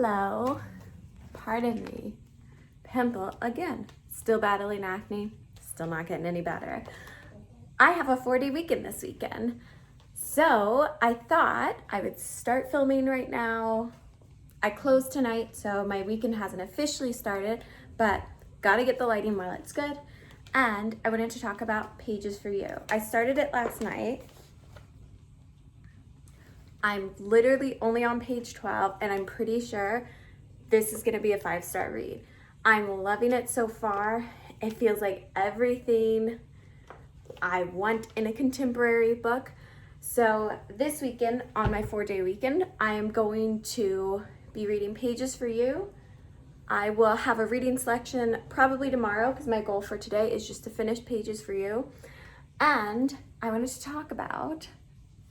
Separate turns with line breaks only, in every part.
Hello. Pardon me. Pimple again. Still battling acne. Still not getting any better. I have a 4-day weekend this weekend. So I thought I would start filming right now. I close tonight, so my weekend hasn't officially started, but gotta get the lighting while it's good. And I wanted to talk about Pages for You. I started it last night. I'm literally only on page 12, and I'm pretty sure this is gonna be a 5-star read. I'm loving it so far. It feels like everything I want in a contemporary book. So this weekend, on my 4-day weekend, I am going to be reading Pages for You. I will have a reading selection probably tomorrow because my goal for today is just to finish Pages for You. And I wanted to talk about,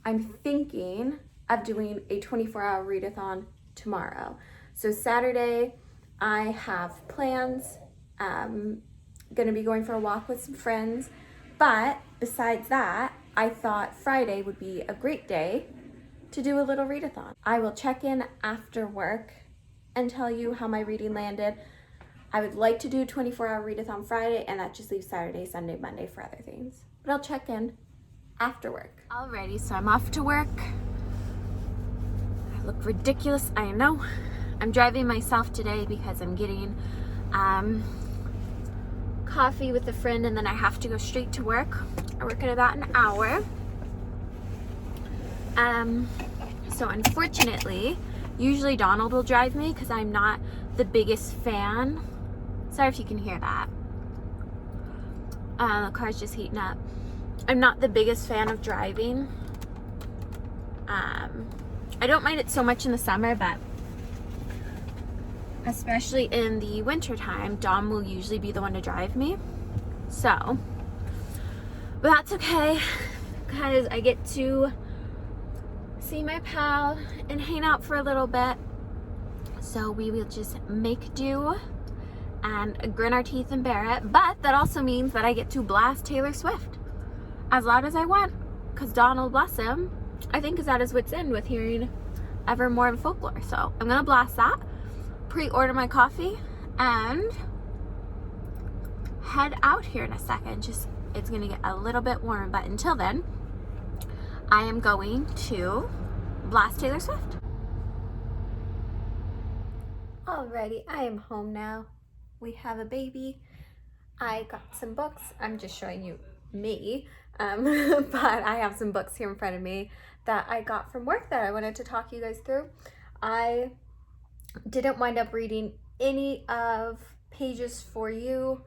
I'm thinking of doing a 24-hour readathon tomorrow. So Saturday, I have plans. Gonna be going for a walk with some friends. But besides that, I thought Friday would be a great day to do a little readathon. I will check in after work and tell you how my reading landed. I would like to do a 24-hour readathon Friday, and that just leaves Saturday, Sunday, Monday for other things. But I'll check in after work. Alrighty, so I'm off to work. I look ridiculous, I know. I'm driving myself today because I'm getting coffee with a friend, and then I have to go straight to work. I work in about an hour. So unfortunately, usually Donald will drive me because I'm not the biggest fan. Sorry if you can hear that. The car's just heating up. I'm not the biggest fan of driving. I don't mind it so much in the summer, but especially in the winter time, Dom will usually be the one to drive me. So, but that's okay because I get to see my pal and hang out for a little bit. So we will just make do and grin our teeth and bear it. But that also means that I get to blast Taylor Swift as loud as I want, because Donald, bless him, I think is at his wit's end with hearing Evermore and Folklore. So I'm gonna blast that, pre-order my coffee, and head out here in a second. Just, it's gonna get a little bit warmer, but until then, I am going to blast Taylor Swift. Alrighty, I am home now. We have a baby. I got some books. I'm just showing you me, but I have some books here in front of me that I got from work that I wanted to talk you guys through. I didn't wind up reading any of Pages for You.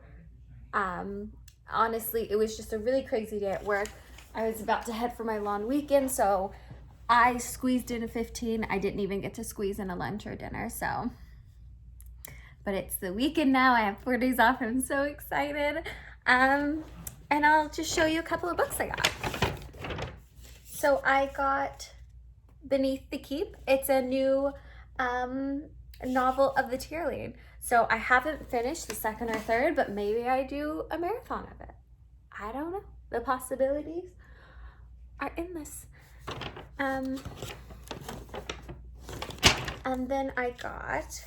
Honestly, it was just a really crazy day at work. I was about to head for my long weekend, so I squeezed in a 15. I didn't even get to squeeze in a lunch or dinner, so. But it's the weekend now. I have 4 days off. I'm so excited. And I'll just show you a couple of books I got. So I got Beneath the Keep. It's a new novel of the Tierling. So I haven't finished the second or third, but maybe I do a marathon of it. I don't know. The possibilities are endless. And then I got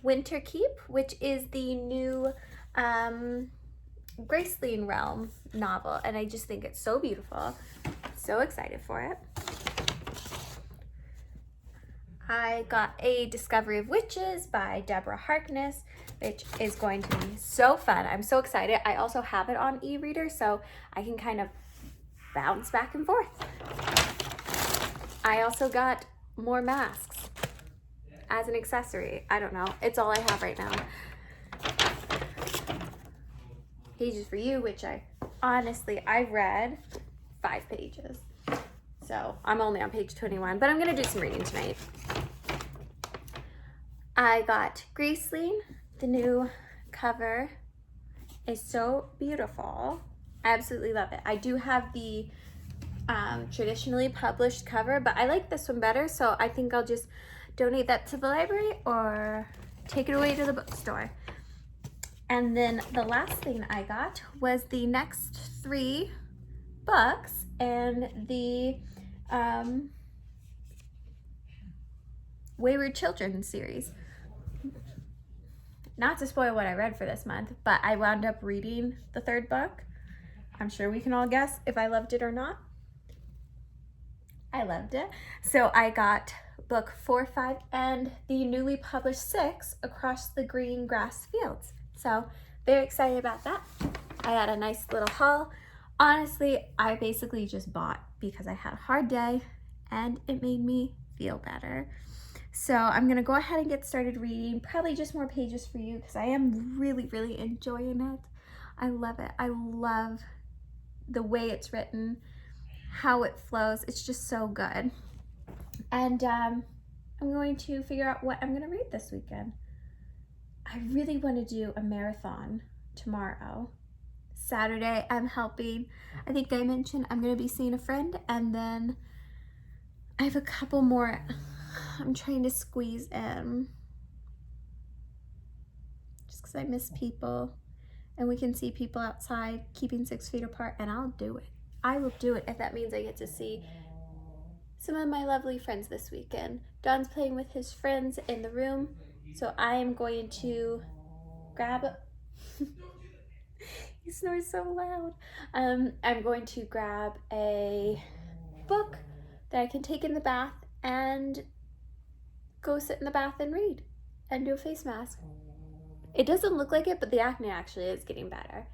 Winter Keep, which is the new Graceling Realm novel, and I just think it's so beautiful. So excited for it. I got A Discovery of Witches by Deborah Harkness, which is going to be so fun. I'm so excited. I also have it on e-reader, so I can kind of bounce back and forth. I also got more masks as an accessory. I don't know. It's all I have right now. Pages for You, which I've read 5 pages. So I'm only on page 21, but I'm gonna do some reading tonight. I got Graceling. The new cover is so beautiful. I absolutely love it. I do have the traditionally published cover, but I like this one better, so I think I'll just donate that to the library or take it away to the bookstore. And then the last thing I got was the next 3 books, and the Wayward Children series. Not to spoil what I read for this month, but I wound up reading the third book. I'm sure we can all guess if I loved it or not. I loved it. So I got book 4, 5, and the newly published 6, Across the Green Grass Fields. So very excited about that. I got a nice little haul. Honestly, I basically just bought because I had a hard day and it made me feel better. So I'm gonna go ahead and get started reading, probably just more pages for you because I am really, really enjoying it. I love it. I love the way it's written, how it flows. It's just so good. And I'm going to figure out what I'm gonna read this weekend. I really want to do a marathon tomorrow. Saturday, I'm helping. I think I mentioned I'm gonna be seeing a friend, and then I have a couple more I'm trying to squeeze in just because I miss people and we can see people outside keeping 6 feet apart, and I'll do it. I will do it if that means I get to see some of my lovely friends this weekend. Don's playing with his friends in the room, so I am going to grab he snores so loud. I'm going to grab a book that I can take in the bath and go sit in the bath and read and do a face mask. It doesn't look like it, but the acne actually is getting better.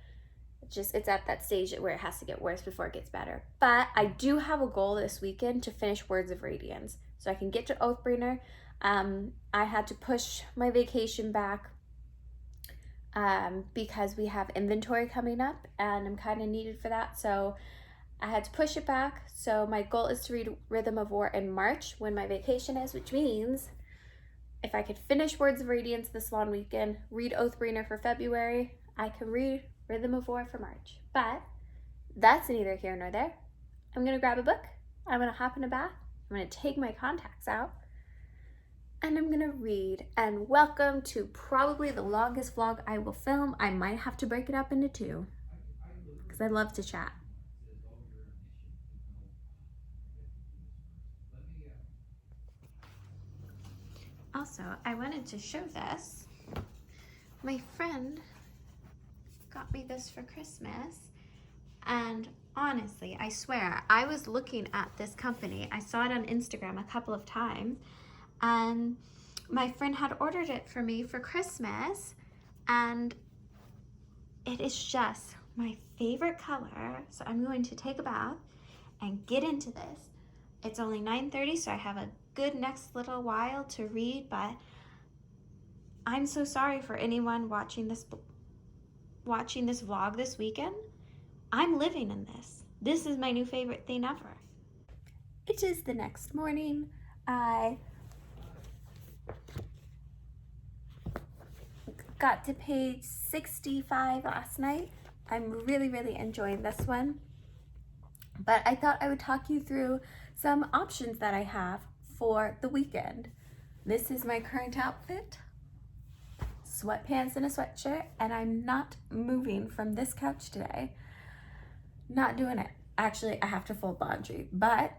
It's at that stage where it has to get worse before it gets better. But I do have a goal this weekend to finish Words of Radiance so I can get to Oathbringer. I had to push my vacation back because we have inventory coming up and I'm kind of needed for that. So I had to push it back. So my goal is to read Rhythm of War in March when my vacation is, which means if I could finish Words of Radiance this long weekend, read Oathbringer for February, I can read Rhythm of War for March. But that's neither here nor there. I'm gonna grab a book, I'm gonna hop in a bath, I'm gonna take my contacts out, and I'm gonna read. And welcome to probably the longest vlog I will film. I might have to break it up into 2 because I love to chat. Also, I wanted to show this. My friend got me this for Christmas, and honestly, I swear, I was looking at this company. I saw it on Instagram a couple of times, and my friend had ordered it for me for Christmas, and it is just my favorite color. So I'm going to take a bath and get into this. It's only 9:30, so I have a good next little while to read, but I'm so sorry for anyone watching this vlog this weekend. I'm living in this. This is my new favorite thing ever. It is the next morning. I got to page 65 last night. I'm really, really enjoying this one. But I thought I would talk you through some options that I have for the weekend. This is my current outfit. Sweatpants and a sweatshirt, and I'm not moving from this couch today. Not doing it. Actually, I have to fold laundry, but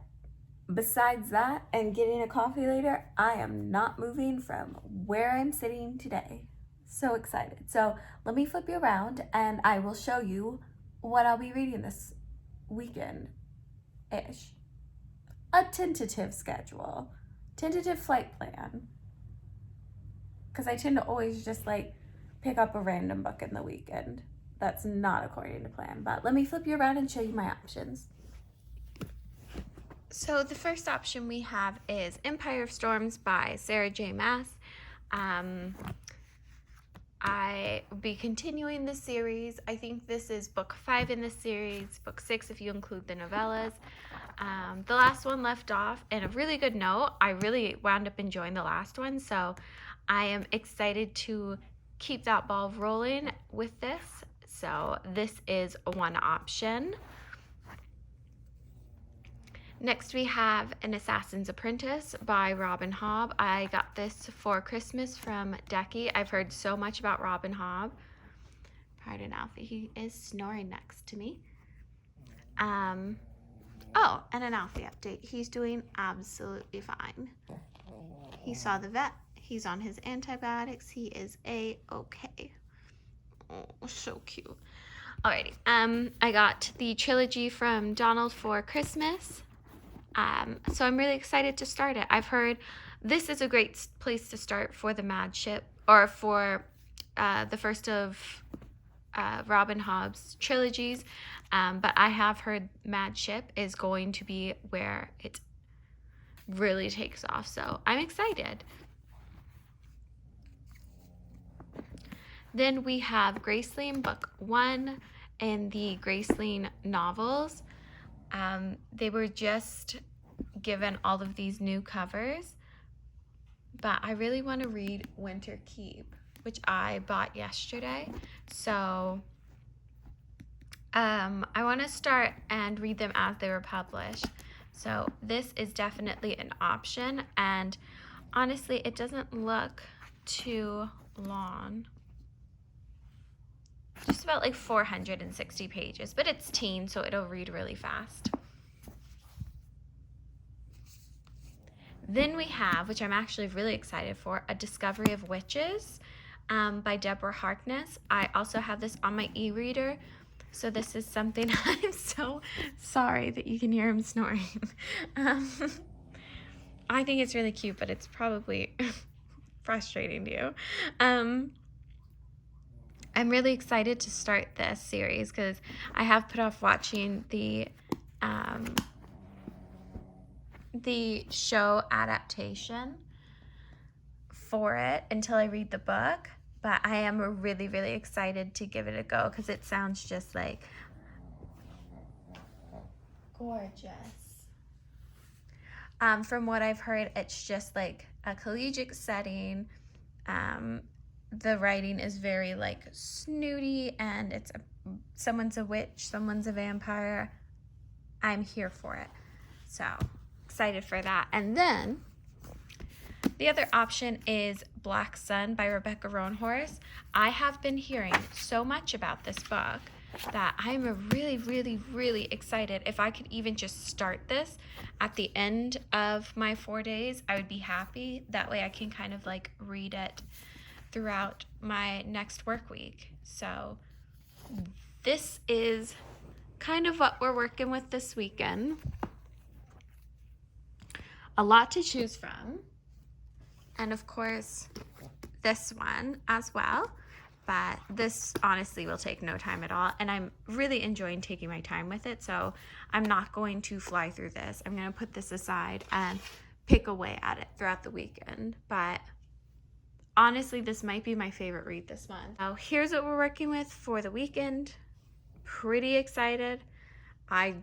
besides that and getting a coffee later, I am not moving from where I'm sitting today. So excited. So let me flip you around and I will show you what I'll be reading this weekend-ish. A tentative schedule, tentative flight plan. Because I tend to always just like pick up a random book in the weekend. That's not according to plan, but let me flip you around and show you my options. So the first option we have is Empire of Storms by Sarah J. Maas. I will be continuing the series. I think this is book 5 in the series, book 6 if you include the novellas. The last one left off, and a really good note. I really wound up enjoying the last one, so I am excited to keep that ball rolling with this. So this is one option. Next we have An Assassin's Apprentice by Robin Hobb. I got this for Christmas from Decky. I've heard so much about Robin Hobb. Pardon Alfie, he is snoring next to me. Oh, and an Alfie update. He's doing absolutely fine. He saw the vet. He's on his antibiotics. He is A-okay. Oh, so cute. Alrighty. I got the trilogy from Donald for Christmas. So I'm really excited to start it. I've heard this is a great place to start for the Mad Ship, or for the first of Robin Hobb's trilogies. But I have heard Mad Ship is going to be where it really takes off. So I'm excited. Then we have Graceling Book 1 and the Graceling novels. They were just given all of these new covers, but I really want to read Winter Keep, which I bought yesterday. So I want to start and read them as they were published. So this is definitely an option, and honestly, it doesn't look too long. Just about like 460 pages, but it's teen, so it'll read really fast. Then we have, which I'm actually really excited for, A Discovery of Witches by Deborah Harkness. I also have this on my e-reader, so this is something I'm so sorry that you can hear him snoring. I think it's really cute, but it's probably frustrating to you. I'm really excited to start this series because I have put off watching the show adaptation for it until I read the book. But I am really, really excited to give it a go because it sounds just like gorgeous. From what I've heard, it's just like a collegiate setting. The writing is very like snooty, and it's someone's a witch, someone's a vampire. I'm here for it. So excited for that. And then the other option is Black Sun by Rebecca Roanhorse. I have been hearing so much about this book that I'm really, really, really excited. If I could even just start this at the end of my 4 days, I would be happy. That way I can kind of like read it throughout my next work week. So this is kind of what we're working with this weekend. A lot to choose from. And of course, this one as well. But this honestly will take no time at all. And I'm really enjoying taking my time with it. So I'm not going to fly through this. I'm going to put this aside and pick away at it throughout the weekend. But honestly, this might be my favorite read this month. Now, here's what we're working with for the weekend. Pretty excited. I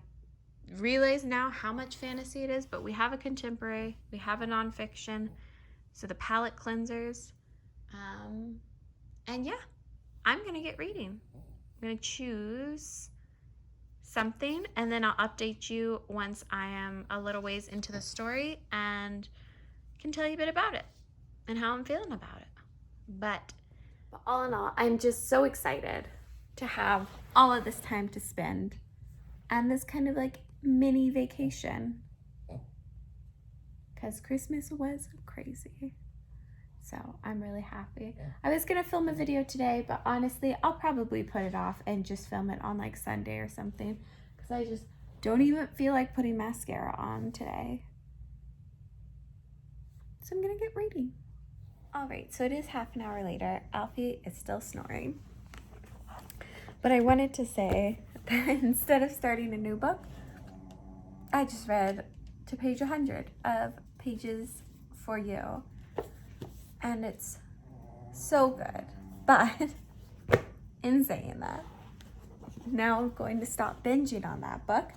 realize now how much fantasy it is, but we have a contemporary, we have a nonfiction, so the palette cleansers. And yeah, I'm gonna get reading. I'm gonna choose something, and then I'll update you once I am a little ways into the story and can tell you a bit about it and how I'm feeling about it. But all in all, I'm just so excited to have all of this time to spend and this kind of like mini vacation, because Christmas was crazy. So I'm really happy. I was gonna film a video today, but honestly, I'll probably put it off and just film it on like Sunday or something, because I just don't even feel like putting mascara on today. So I'm gonna get reading. All right, so it is half an hour later. Alfie is still snoring. But I wanted to say that instead of starting a new book, I just read to page 100 of Pages for You. And it's so good. But in saying that, now I'm going to stop binging on that book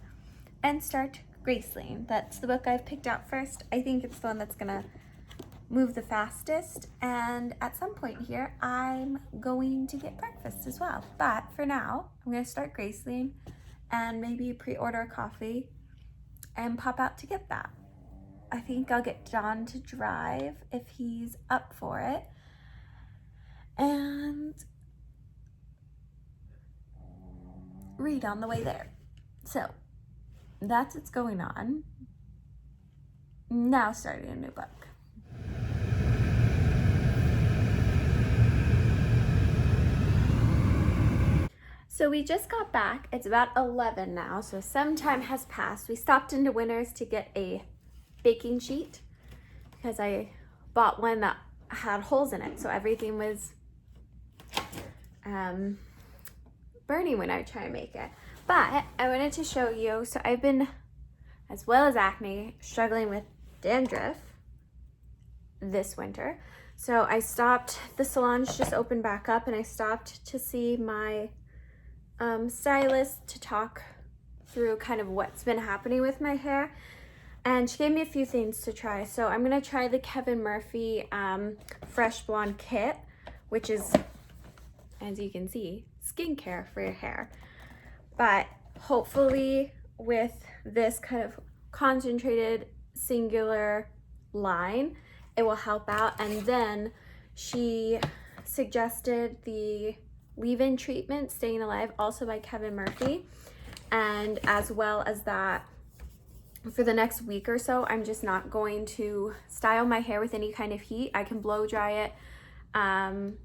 and start Graceling. That's the book I've picked out first. I think it's the one that's gonna move the fastest, and at some point here I'm going to get breakfast as well. But for now, I'm gonna start Graceling and maybe pre-order a coffee and pop out to get that. I think I'll get John to drive if he's up for it, and read on the way there. So that's what's going on. Now starting a new book. So we just got back. It's about 11 now, so some time has passed. We stopped into Winners to get a baking sheet because I bought one that had holes in it, so everything was burning when I try to make it. But I wanted to show you, so I've been, as well as acne, struggling with dandruff this winter. So I stopped, the salons just opened back up, and I stopped to see my stylist to talk through kind of what's been happening with my hair, and she gave me a few things to try. So I'm gonna try the Kevin Murphy Fresh Blonde Kit, which is, as you can see, skincare for your hair. But hopefully with this kind of concentrated singular line, it will help out. And then she suggested the leave-in treatment, Staying Alive, also by Kevin Murphy. And as well as that, for the next week or so, I'm just not going to style my hair with any kind of heat. I can blow dry it on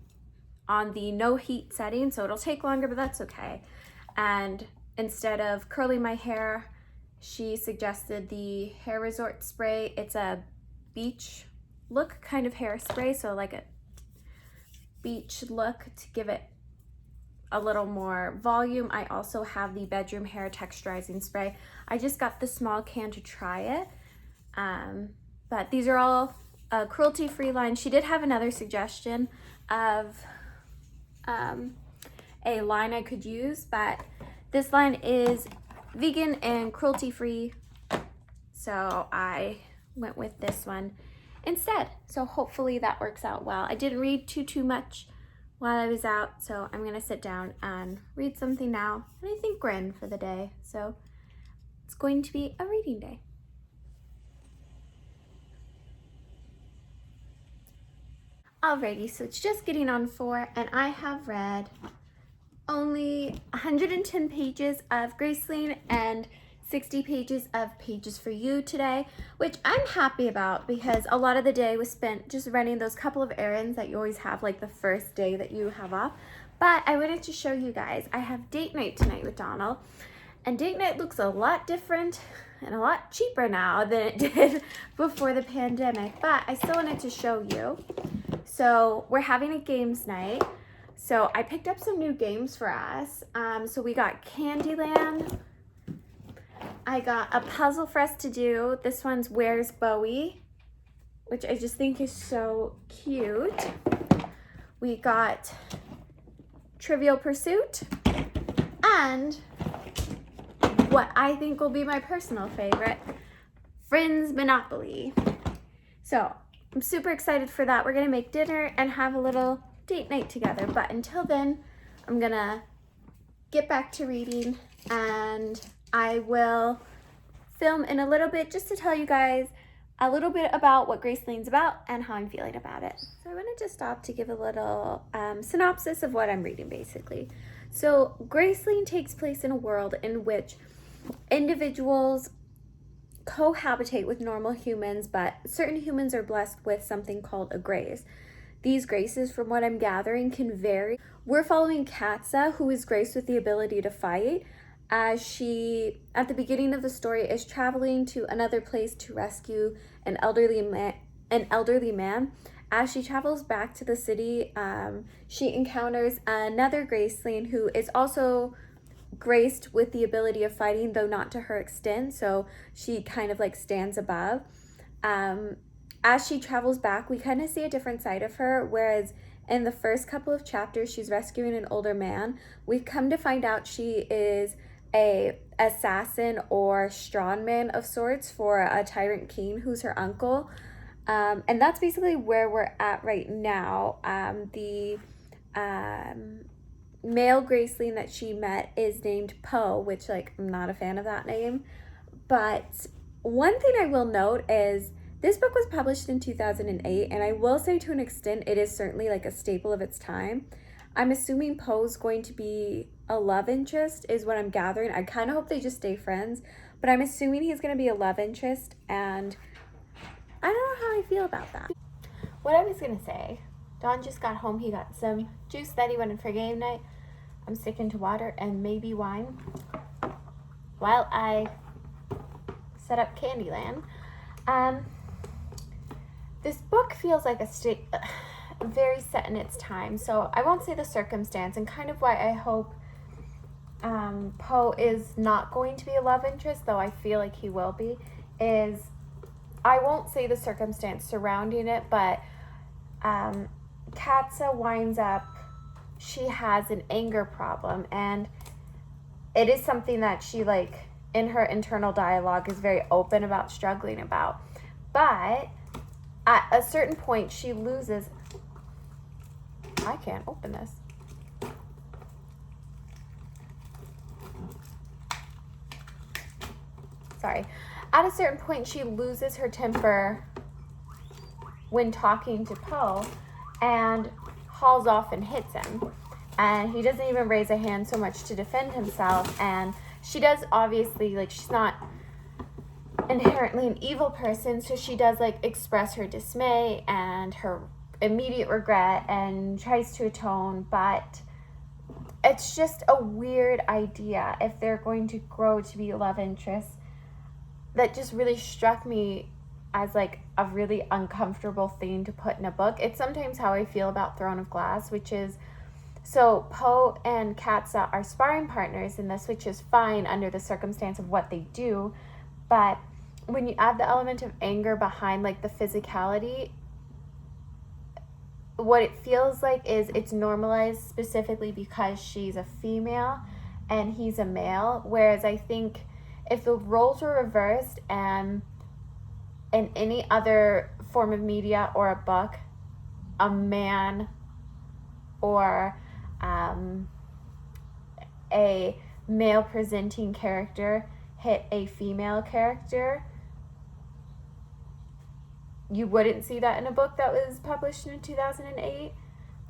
the no heat setting, so it'll take longer, but that's okay. And instead of curling my hair, she suggested the Hair Resort spray. It's a beach look kind of hairspray, so like a beach look to give it a little more volume. I also have the Bedroom Hair Texturizing Spray. I just got the small can to try it. But these are all cruelty-free line. She did have another suggestion of a line I could use, but this line is vegan and cruelty-free, so I went with this one instead. So hopefully that works out well. I didn't read too much while I was out, so I'm gonna sit down and read something now, and I think we're in for the day, so it's going to be a reading day. Alrighty, so it's just getting on 4, and I have read only 110 pages of Graceling and 60 pages of Pages for You today, which I'm happy about because a lot of the day was spent just running those couple of errands that you always have like the first day that you have off. But I wanted to show you guys, I have date night tonight with Donald, and date night looks a lot different and a lot cheaper now than it did before the pandemic, but I still wanted to show you. So we're having a games night. So I picked up some new games for us. So we got Candyland. I got a puzzle for us to do. This one's Where's Bowie, which I just think is so cute. We got Trivial Pursuit, and what I think will be my personal favorite, Friends Monopoly. So I'm super excited for that. We're gonna make dinner and have a little date night together. But until then, I'm gonna get back to reading, and I will film in a little bit just to tell you guys a little bit about what Graceling's about and how I'm feeling about it. So I wanted to stop to give a little synopsis of what I'm reading basically. So Graceling takes place in a world in which individuals cohabitate with normal humans, but certain humans are blessed with something called a grace. These graces, from what I'm gathering, can vary. We're following Katza, who is graced with the ability to fight, as she, at the beginning of the story, is traveling to another place to rescue an elderly man. As she travels back to the city, she encounters another Graceling who is also graced with the ability of fighting, though not to her extent, so she kind of like stands above. As she travels back, we kind of see a different side of her, whereas in the first couple of chapters she's rescuing an older man. We've come to find out she is a assassin or strongman of sorts for a Tyrant King who's her uncle, and that's basically where we're at right now. The male Graceling that she met is named Poe, which like I'm not a fan of that name, but one thing I will note is this book was published in 2008, and I will say to an extent it is certainly like a staple of its time. I'm assuming Poe's going to be a love interest is what I'm gathering. I kind of hope they just stay friends, but I'm assuming he's going to be a love interest, and I don't know how I feel about that. What I was going to say, Don just got home. He got some juice that he wanted for game night. I'm sticking to water and maybe wine while I set up Candyland. This book feels like very set in its time, so I won't say the circumstance, and kind of why I hope Poe is not going to be a love interest, though I feel like he will be, is I won't say the circumstance surrounding it, but Katsa winds up, she has an anger problem, and it is something that she, like, in her internal dialogue is very open about struggling about. But at a certain point, she loses. I can't open this. Sorry. At a certain point, she loses her temper when talking to Poe and hauls off and hits him. And he doesn't even raise a hand so much to defend himself. And she does, obviously, like, she's not inherently an evil person, so she does, like, express her dismay and her immediate regret and tries to atone, but it's just a weird idea if they're going to grow to be love interests. That just really struck me as, like, a really uncomfortable thing to put in a book. It's sometimes how I feel about Throne of Glass, which is, so Poe and Katsa are sparring partners in this, which is fine under the circumstance of what they do, but when you add the element of anger behind, like, the physicality, what it feels like is it's normalized specifically because she's a female and he's a male, whereas I think if the roles were reversed and in any other form of media or a book, a man or a male presenting character hit a female character, you wouldn't see that in a book that was published in 2008,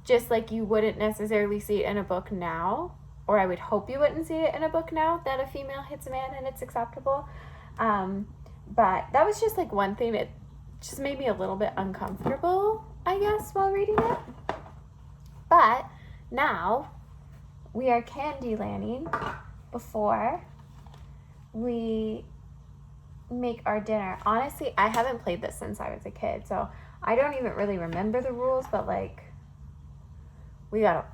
just like you wouldn't necessarily see it in a book now, or I would hope you wouldn't see it in a book now that a female hits a man and it's acceptable. But that was just, like, one thing that just made me a little bit uncomfortable, I guess, while reading it. But now we are Candylanding before we make our dinner. Honestly, I haven't played this since I was a kid, so I don't even really remember the rules, but, like, we got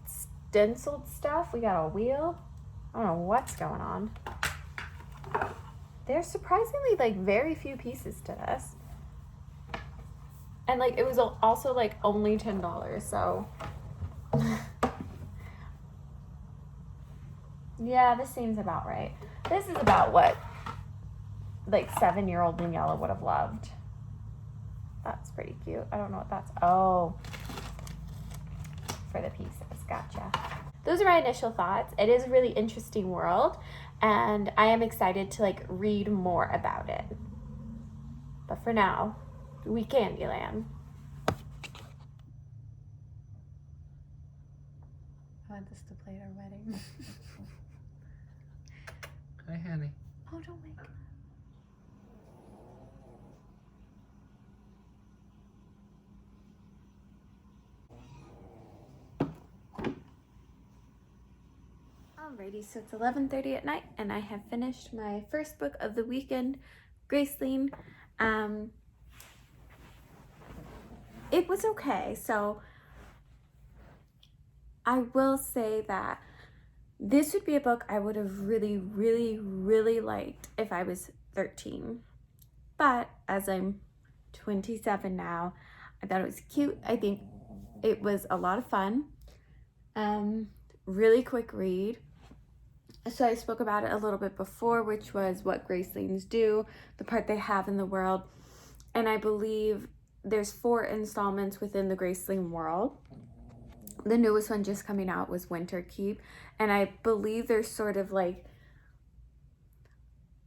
stenciled stuff, we got a wheel. I don't know what's going on. There's surprisingly, like, very few pieces to this. And, like, it was also, like, only $10, so yeah, this seems about right. This is about what, like, 7-year-old Daniela would have loved. That's pretty cute. I don't know what that's. Oh, for the pieces. Gotcha. Those are my initial thoughts. It is a really interesting world, and I am excited to, like, read more about it. But for now, we Candyland. I want this to play at our wedding.
Hi, honey.
Oh, don't wake up. Alrighty, so it's 11:30 at night, and I have finished my first book of the weekend, Graceling. It was okay. So I will say that this would be a book I would have really, really, really liked if I was 13. But as I'm 27 now, I thought it was cute. I think it was a lot of fun. Really quick read. So I spoke about it a little bit before, which was what Gracelings do, the part they have in the world. And I believe there's 4 installments within the Graceling world. The newest one just coming out was Winterkeep. And I believe there's sort of like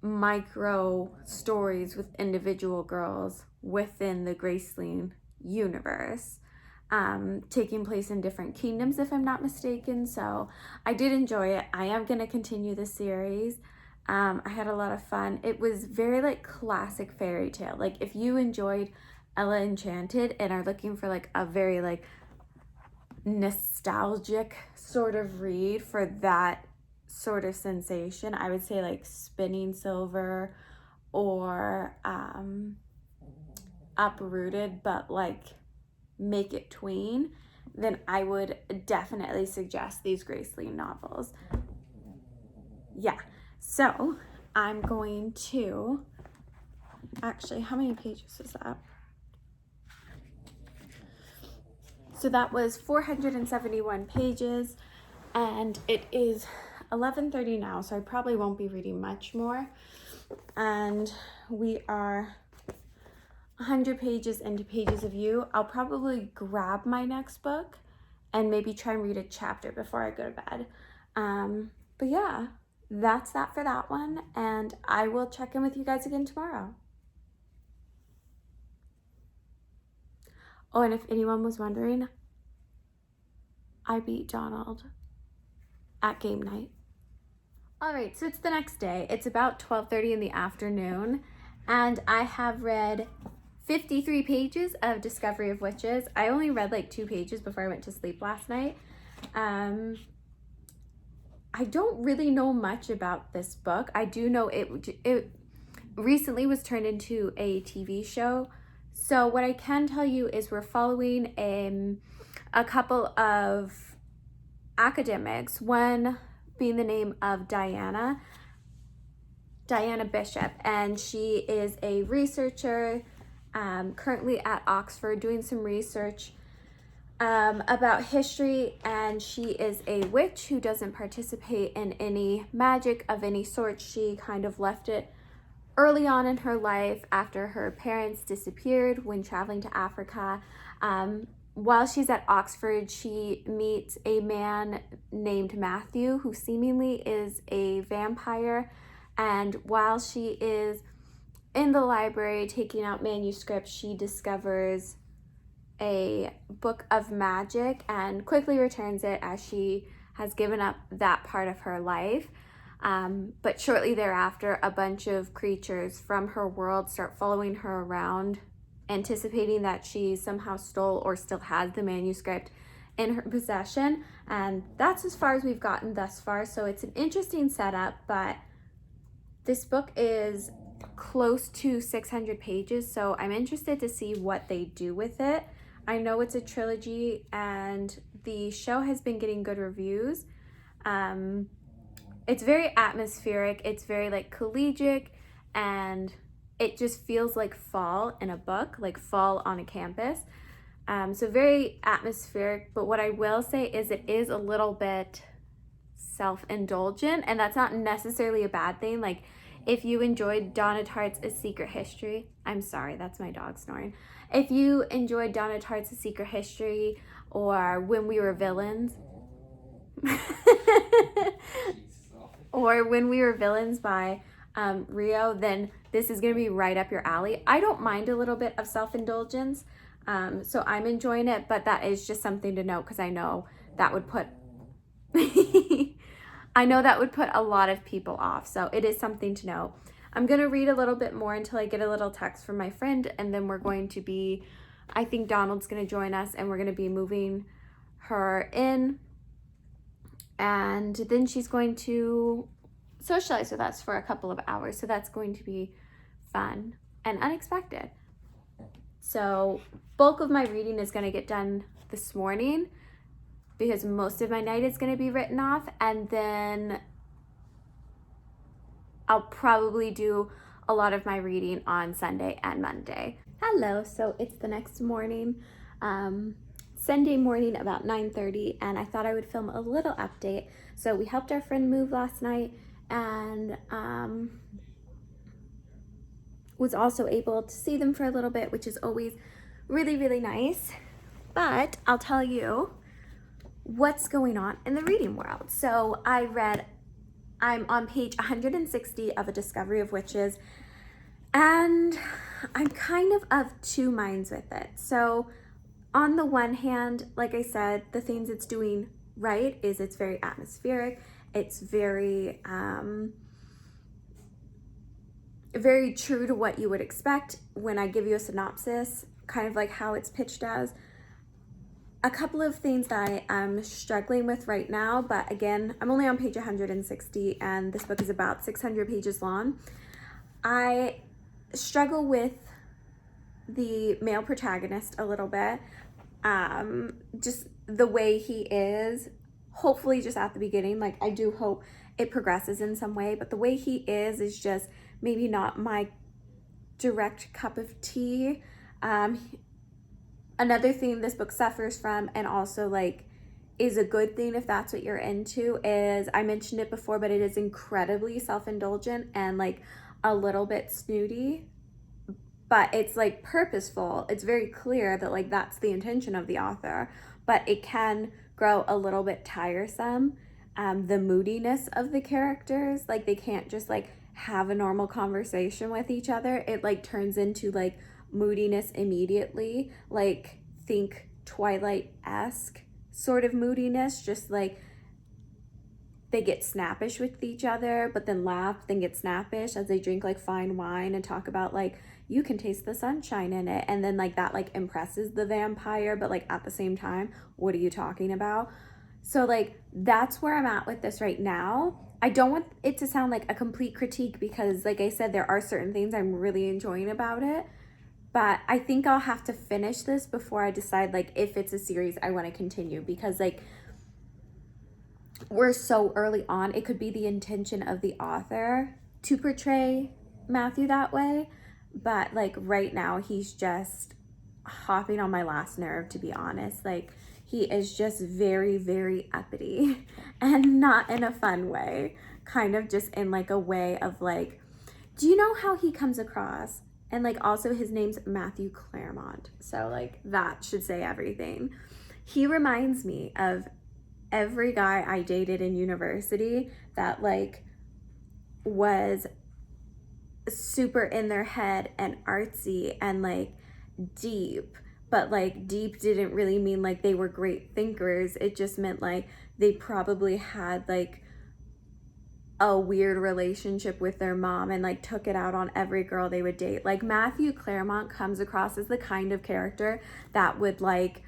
micro stories with individual girls within the Graceling universe. Taking place in different kingdoms, if I'm not mistaken. So I did enjoy it. I am going to continue the series. I had a lot of fun. It was very, like, classic fairy tale. Like, if you enjoyed Ella Enchanted and are looking for, like, a very, like, nostalgic sort of read for that sort of sensation, I would say like Spinning Silver or Uprooted, but like make it tween, then I would definitely suggest these Grace Lee novels. Yeah, so I'm going to, actually, how many pages is that? So that was 471 pages, and it is 11:30 now, so I probably won't be reading much more. And we are 100 pages into Pages of You. I'll probably grab my next book and maybe try and read a chapter before I go to bed. But yeah, that's that for that one, and I will check in with you guys again tomorrow. Oh, and if anyone was wondering, I beat Donald at game night. All right, so it's the next day. It's about 12:30 in the afternoon, and I have read 53 pages of Discovery of Witches. I only read like 2 pages before I went to sleep last night. I don't really know much about this book. I do know it recently was turned into a TV show. So what I can tell you is we're following a couple of academics, one being the name of Diana Bishop, and she is a researcher currently at Oxford doing some research about history, and she is a witch who doesn't participate in any magic of any sort. She kind of left it early on in her life after her parents disappeared when traveling to Africa. While she's at Oxford, she meets a man named Matthew who seemingly is a vampire, and while she is in the library taking out manuscripts, she discovers a book of magic and quickly returns it as she has given up that part of her life. But shortly thereafter, a bunch of creatures from her world start following her around, anticipating that she somehow stole or still has the manuscript in her possession. And that's as far as we've gotten thus far. So it's an interesting setup, but this book is close to 600 pages. So I'm interested to see what they do with it. I know it's a trilogy and the show has been getting good reviews. It's very atmospheric. It's very like collegiate, and it just feels like fall in a book, like fall on a campus. So very atmospheric, but what I will say is it is a little bit self-indulgent, and that's not necessarily a bad thing. Like if you enjoyed Donna Tartt's A Secret History, I'm sorry, that's my dog snoring. If you enjoyed Donna Tartt's A Secret History or When We Were Villains, or When We Were Villains by Rio, then this is going to be right up your alley. I don't mind a little bit of self-indulgence, so I'm enjoying it, but that is just something to note because I know that would put I know that would put a lot of people off, so it is something to know. I'm going to read a little bit more until I get a little text from my friend, and then we're going to be, I think Donald's going to join us, and we're going to be moving her in, and then she's going to socialize with us for a couple of hours, so that's going to be fun and unexpected. So bulk of my reading is going to get done this morning because most of my night is going to be written off, and then I'll probably do a lot of my reading on Sunday and Monday. Hello, so it's the next morning, Sunday morning about 9:30, and I thought I would film a little update. So we helped our friend move last night, and was also able to see them for a little bit, which is always really, really nice. But I'll tell you what's going on in the reading world. So I'm on page 160 of A Discovery of Witches, and I'm kind of 2 minds with it. So on the one hand, like I said, the things it's doing right is it's very atmospheric. It's very, very true to what you would expect when I give you a synopsis, kind of like how it's pitched as. a couple of things that I am struggling with right now, but again, I'm only on page 160 and this book is about 600 pages long. I struggle with the male protagonist a little bit. Just the way he is, hopefully just at the beginning, like I do hope it progresses in some way, but the way he is just maybe not my direct cup of tea. Another thing this book suffers from, and also like is a good thing if that's what you're into, is, I mentioned it before, but it is incredibly self-indulgent and like a little bit snooty, but it's like purposeful. It's very clear that like that's the intention of the author, but it can grow a little bit tiresome. The moodiness of the characters, like they can't just like have a normal conversation with each other. It like turns into like moodiness immediately, like think Twilight-esque sort of moodiness, just like they get snappish with each other, but then laugh, then get snappish as they drink like fine wine and talk about like, you can taste the sunshine in it. And then like that like impresses the vampire, but like at the same time, what are you talking about? So like that's where I'm at with this right now. I don't want it to sound like a complete critique because like I said, there are certain things I'm really enjoying about it. But I think I'll have to finish this before I decide like if it's a series I want to continue, because like we're so early on. It could be the intention of the author to portray Matthew that way, but like right now he's just hopping on my last nerve, to be honest. Like he is just very, very uppity and not in a fun way, kind of just in like a way of like, do you know how he comes across? And like also his name's Matthew Claremont, so like that should say everything. He reminds me of every guy I dated in university that like was super in their head and artsy and like deep, but like deep didn't really mean like they were great thinkers. It just meant like they probably had like a weird relationship with their mom and like took it out on every girl they would date. Like Matthew Claremont comes across as the kind of character that would like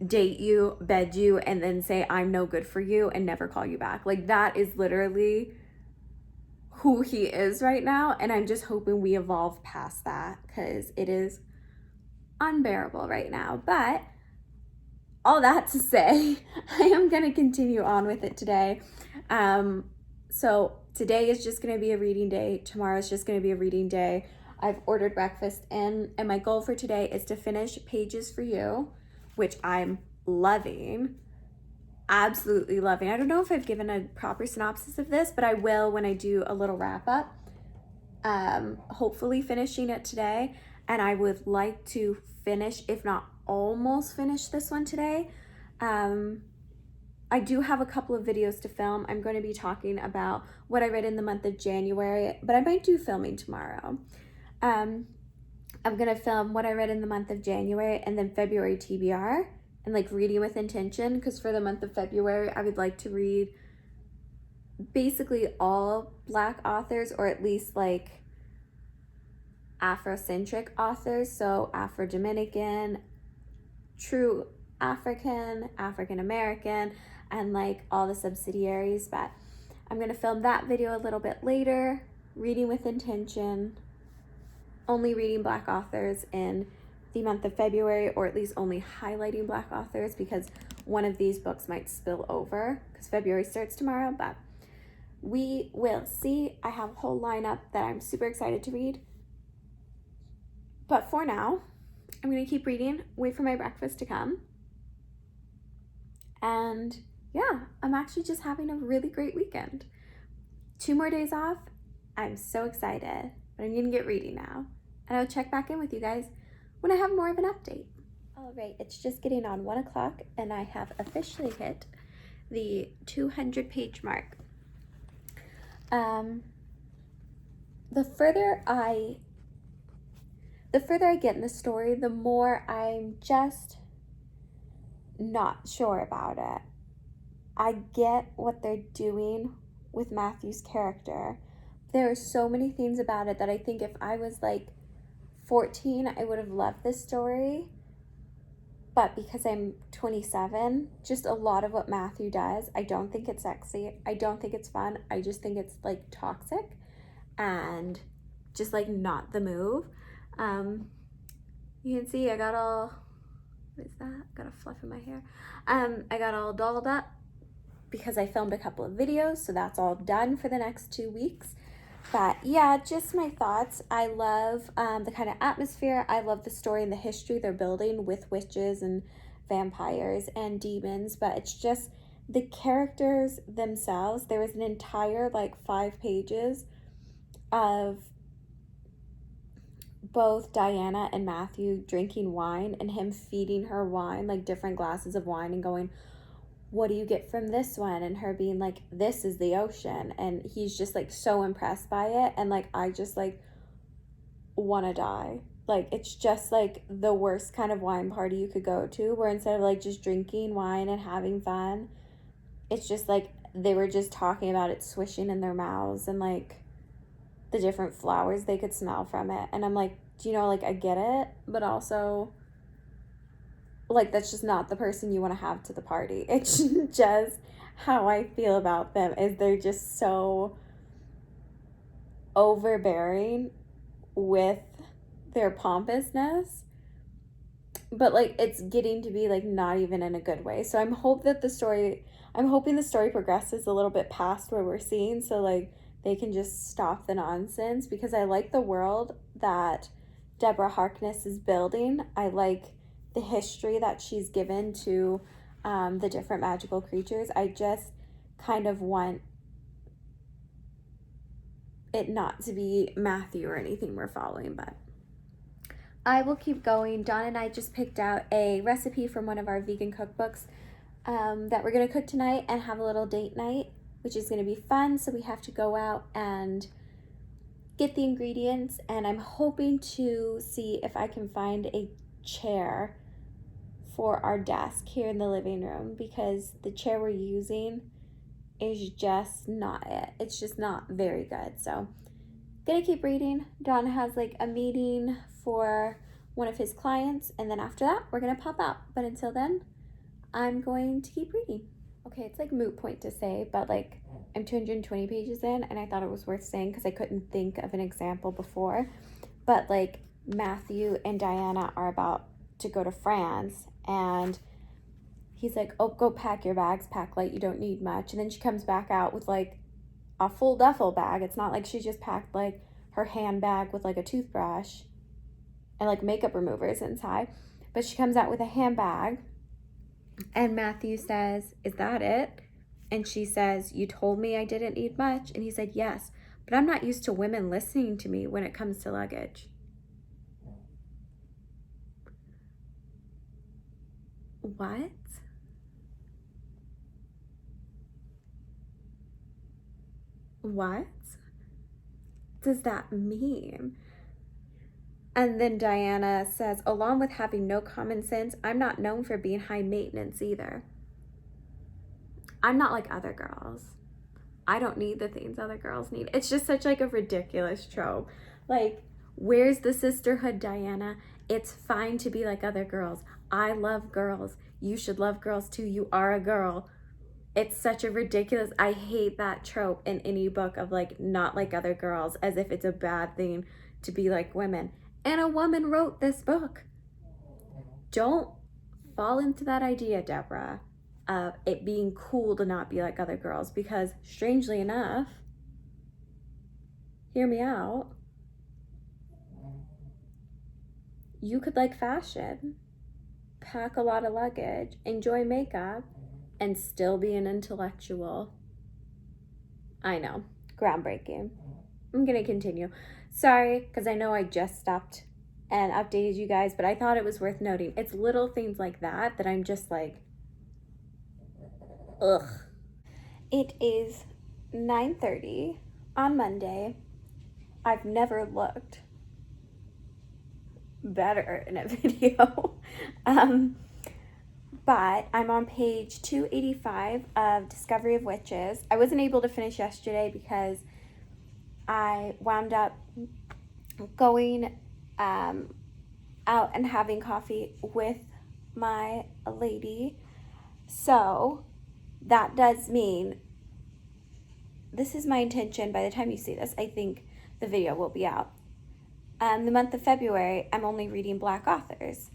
date you, bed you, and then say I'm no good for you and never call you back. Like that is literally who he is right now, and I'm just hoping we evolve past that because it is unbearable right now. But all that to say, I am going to continue on with it today. So today is just going to be a reading day. Tomorrow is just going to be a reading day. I've ordered breakfast in, and my goal for today is to finish Pages for You, which I'm loving, absolutely loving. I don't know if I've given a proper synopsis of this, but I will when I do a little wrap up. Hopefully finishing it today, and I would like to finish, if not almost finish this one today. I do have a couple of videos to film. I'm going to be talking about what I read in the month of January, but I might do filming tomorrow. I'm going to film what I read in the month of January and then February TBR and like reading with intention, because for the month of February, I would like to read basically all Black authors, or at least like Afrocentric authors. So Afro-Dominican, true African, African-American, and like all the subsidiaries. But I'm going to film that video a little bit later, reading with intention, only reading Black authors in the month of February, or at least only highlighting Black authors, because one of these books might spill over because February starts tomorrow, but we will see. I have a whole lineup that I'm super excited to read. But for now, I'm going to keep reading, wait for my breakfast to come. And yeah, I'm actually just having a really great weekend. 2 more days off. I'm so excited, but I'm going to get reading now. And I'll check back in with you guys when I have more of an update. All right, it's just getting on 1 o'clock and I have officially hit the 200 page mark. The further I get in the story, the more I'm just not sure about it. I get what they're doing with Matthew's character. There are so many things about it that I think if I was like 14, I would have loved this story. but because I'm 27, just a lot of what Matthew does, I don't think it's sexy. I don't think it's fun. I just think it's like toxic and just like not the move. You can see I got all, what is that? Got a fluff in my hair. I got all dolled up because I filmed a couple of videos, so that's all done for the next 2 weeks. But yeah, just my thoughts. I love the kind of atmosphere. I love the story and the history they're building with witches and vampires and demons, but it's just the characters themselves. There was an entire like 5 pages of both Diana and Matthew drinking wine and him feeding her wine, like different glasses of wine, and going, what do you get from this one? And her being like, this is the ocean. And he's just like so impressed by it. And like, I just like want to die. Like, it's just like the worst kind of wine party you could go to, where instead of like just drinking wine and having fun, it's just like they were just talking about it swishing in their mouths and like the different flowers they could smell from it. And I'm like, do you know, like I get it, but also like that's just not the person you want to have to the party. It's just how I feel about them, is they're just so overbearing with their pompousness, but like it's getting to be like not even in a good way. So I'm hoping the story progresses a little bit past where we're seeing, so like they can just stop the nonsense, because I like the world that Deborah Harkness is building. I like the history that she's given to the different magical creatures. I just kind of want it not to be Matthew or anything we're following, but I will keep going. Dawn and I just picked out a recipe from one of our vegan cookbooks that we're going to cook tonight and have a little date night, which is going to be fun. So we have to go out and get the ingredients, and I'm hoping to see if I can find a chair for our desk here in the living room, because the chair we're using is just not it. It's just not very good. So gonna keep reading. Don has like a meeting for one of his clients, and then after that we're gonna pop out. But until then, I'm going to keep reading. Okay, it's like moot point to say, but like I'm 220 pages in, and I thought it was worth saying because I couldn't think of an example before. But like Matthew and Diana are about to go to France, and he's like, oh, go pack your bags, pack light, you don't need much. And then she comes back out with like a full duffel bag. It's not like she just packed like her handbag with like a toothbrush and like makeup removers inside, but she comes out with a handbag. And Matthew says, is that it? And she says, you told me I didn't need much. And he said, yes, but I'm not used to women listening to me when it comes to luggage. What? What does that mean? And then Diana says, along with having no common sense, I'm not known for being high maintenance either. I'm not like other girls. I don't need the things other girls need. It's just such like a ridiculous trope. Like, where's the sisterhood, Diana? It's fine to be like other girls. I love girls. You should love girls too. You are a girl. It's such a ridiculous, I hate that trope in any book of like not like other girls, as if it's a bad thing to be like women. And a woman wrote this book. Don't fall into that idea, Deborah, of it being cool to not be like other girls, because strangely enough, hear me out, you could like fashion, pack a lot of luggage, enjoy makeup, and still be an intellectual. I know, groundbreaking. I'm gonna continue. Sorry, because I know I just stopped and updated you guys, but I thought it was worth noting. It's little things like that that I'm just like, ugh. It is 9:30 on Monday. I've never looked better in a video. But I'm on page 285 of Discovery of Witches. I wasn't able to finish yesterday because I wound up going out and having coffee with my lady. So that does mean this is my intention. By the time you see this, I think the video will be out. The month of February, I'm only reading Black authors.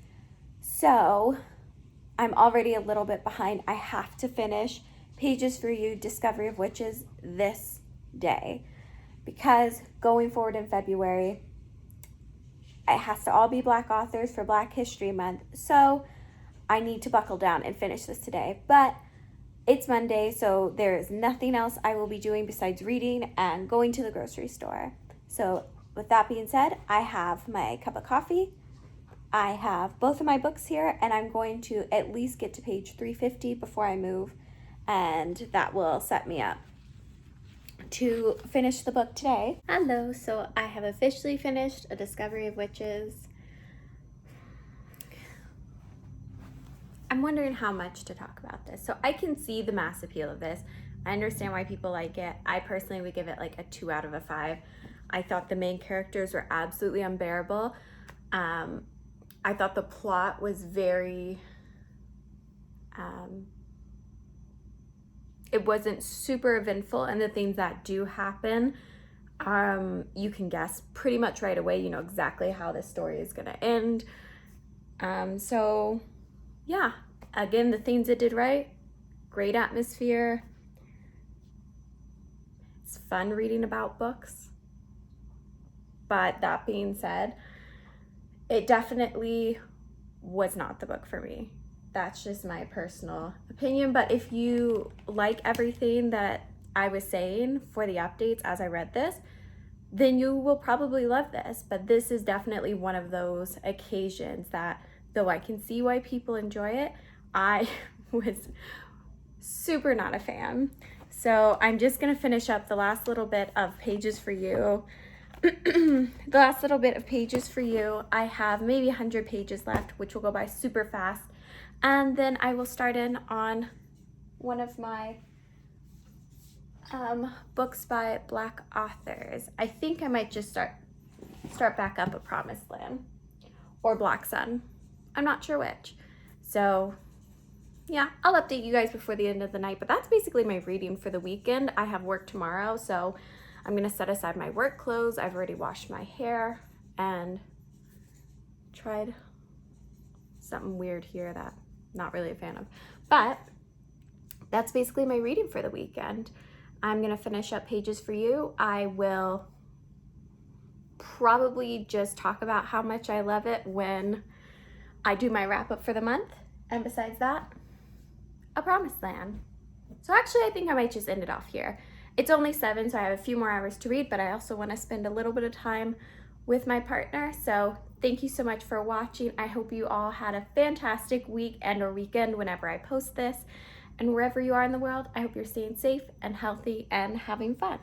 So I'm already a little bit behind. I have to finish Pages for You, Discovery of Witches this day, because going forward in February, it has to all be Black authors for Black History Month. So I need to buckle down and finish this today. But it's Monday, so there is nothing else I will be doing besides reading and going to the grocery store. So with that being said, I have my cup of coffee. I have both of my books here, and I'm going to at least get to page 350 before I move, and that will set me up to finish the book today. Hello, so I have officially finished A Discovery of Witches. I'm wondering how much to talk about this. So I can see the mass appeal of this. I understand why people like it. I personally would give it like a 2 out of 5. I thought the main characters were absolutely unbearable. I thought the plot was very, it wasn't super eventful, and the things that do happen, you can guess pretty much right away, you know exactly how this story is gonna end. So yeah, again, the things it did right, great atmosphere. It's fun reading about books. But that being said, it definitely was not the book for me. That's just my personal opinion. But if you like everything that I was saying for the updates as I read this, then you will probably love this. But this is definitely one of those occasions that, though I can see why people enjoy it, I was super not a fan. So I'm just gonna finish up the last little bit of Pages for You. The last little bit of Pages for You. I have maybe 100 pages left, which will go by super fast. And then I will start in on one of my books by Black authors. I think I might just start back up A Promised Land or Black Sun. I'm not sure which. So yeah, I'll update you guys before the end of the night, but that's basically my reading for the weekend. I have work tomorrow, so I'm gonna set aside my work clothes. I've already washed my hair and tried something weird here that I'm not really a fan of. But that's basically my reading for the weekend. I'm gonna finish up Pages for You. I will probably just talk about how much I love it when I do my wrap up for the month. And besides that, A Promised Land. So actually, I think I might just end it off here. It's only 7, so I have a few more hours to read, but I also want to spend a little bit of time with my partner. So thank you so much for watching. I hope you all had a fantastic week and or weekend whenever I post this. And wherever you are in the world, I hope you're staying safe and healthy and having fun.